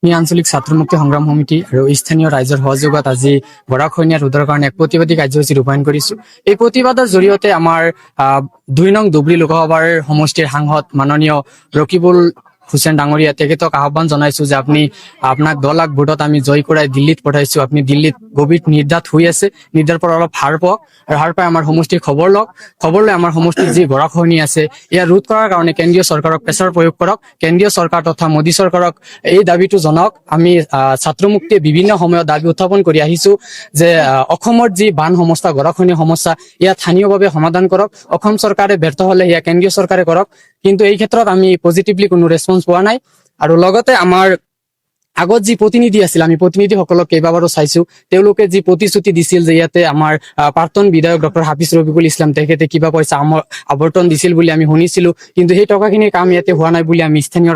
আঞ্চলিক ছাত্ৰ মুক্তি সংগ্ৰাম সমিতি আৰু স্থানীয় ৰাইজৰ সহযোগত আজি গৰাখহনীয়া ৰোধৰ কাৰণে এক প্ৰতিবাদী কাৰ্যসূচী ৰূপায়ণ কৰিছো। এই প্ৰতিবাদৰ জৰিয়তে আমাৰ ২ নং ধুবুৰী লোকসভাৰ সমষ্টিৰ সাংসদ মাননীয় ৰকিবুল হুছেইন ডাঙৰীয়া তেখেতক আহ্বান জনাইছো যে আপোনাক 10 লাখ ভোটত আমি জয় কৰাই দিল্লীত পঠাইছো। আপুনি দিল্লীত গভীৰ নিৰ্যাত হৈ আছে, নিৰ্যাতৰ পৰা অলপ হাৰ পাওক আৰু হাৰ পাই আমাৰ সমষ্টিৰ খবৰ লওক। খবৰ লৈ আমাৰ সমষ্টিত যি গৰাখহনী আছে ইয়াৰ ৰোধ কৰাৰ কাৰণে কেন্দ্ৰীয় চৰকাৰক প্ৰেছাৰ প্ৰয়োগ কৰক। কেন্দ্ৰীয় চৰকাৰ তথা মোদী চৰকাৰক এই দাবীটো জনাওক। আমি ছাত্ৰ মুক্তিয়ে বিভিন্ন সময়ত দাবী উত্থাপন কৰি আহিছো যে অসমৰ যি বান সমস্যা, গৰাখহনীয়া সমস্যা ইয়াত স্থানীয়ভাৱে সমাধান কৰক। অসম চৰকাৰে ব্যৰ্থ হলে সেয়া কেন্দ্ৰীয় চৰকাৰে কৰক। কিন্তু এই ক্ষেত্ৰত আমি পজিটিভলি কোনো ৰেছপন্স পোৱা নাই। আৰু লগতে আমাৰ আগত যি প্ৰতিনিধি আছিল, আমি প্ৰতিনিধিসকলক কেইবাবাৰো চাইছো, তেওঁলোকে যি প্ৰতিশ্ৰুতি দিছিল যে ইয়াতে আমাৰ প্ৰাক্তন বিধায়ক ডক্টৰ হাফিজ ৰফিকুল ইছলাম তেখেতে কিবা পইচা আৱৰ্তন দিছিল বুলি আমি শুনিছিলো, কিন্তু সেই টকাখিনিৰ কাম ইয়াতে হোৱা নাই বুলি আমি স্থানীয়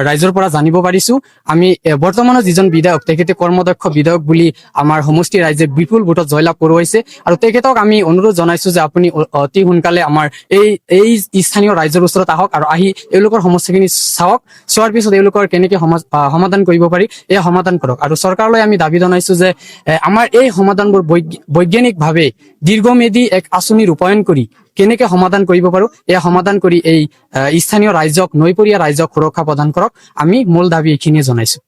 ৰাইজৰ পৰা জানিব পাৰিছো। আমি বৰ্তমানৰ যিজন বিধায়ক তেখেতে কৰ্মদক্ষ বিধায়ক বুলি আমাৰ সমষ্টিৰ ৰাইজে বিপুল ভোটত জয়লাভ কৰোৱাইছে আৰু তেখেতক আমি অনুৰোধ জনাইছো যে আপুনি অতি সোনকালে আমাৰ এই স্থানীয় ৰাইজৰ ওচৰত আহক আৰু আহি এওঁলোকৰ সমস্যাখিনি চাওক। চোৱাৰ পিছত এওঁলোকৰ কেনেকে সমাধান কৰিব পাৰি এই সমাধান কৰক। আৰু চৰকাৰলৈ আমি দাবী জনাইছো যে আমাৰ এই সমাধানবোৰ বৈজ্ঞানিকভাৱে দীৰ্ঘমেধী এক আঁচনি ৰূপায়ণ কৰি কেনেকে সমাধান কৰিব পাৰো, এই সমাধান কৰি এই স্থানীয় ৰাইজক, নৈপৰীয়া ৰাইজক সুৰক্ষা প্ৰদান কৰক। আমি মূল দাবী এইখিনিয়ে জনাইছো।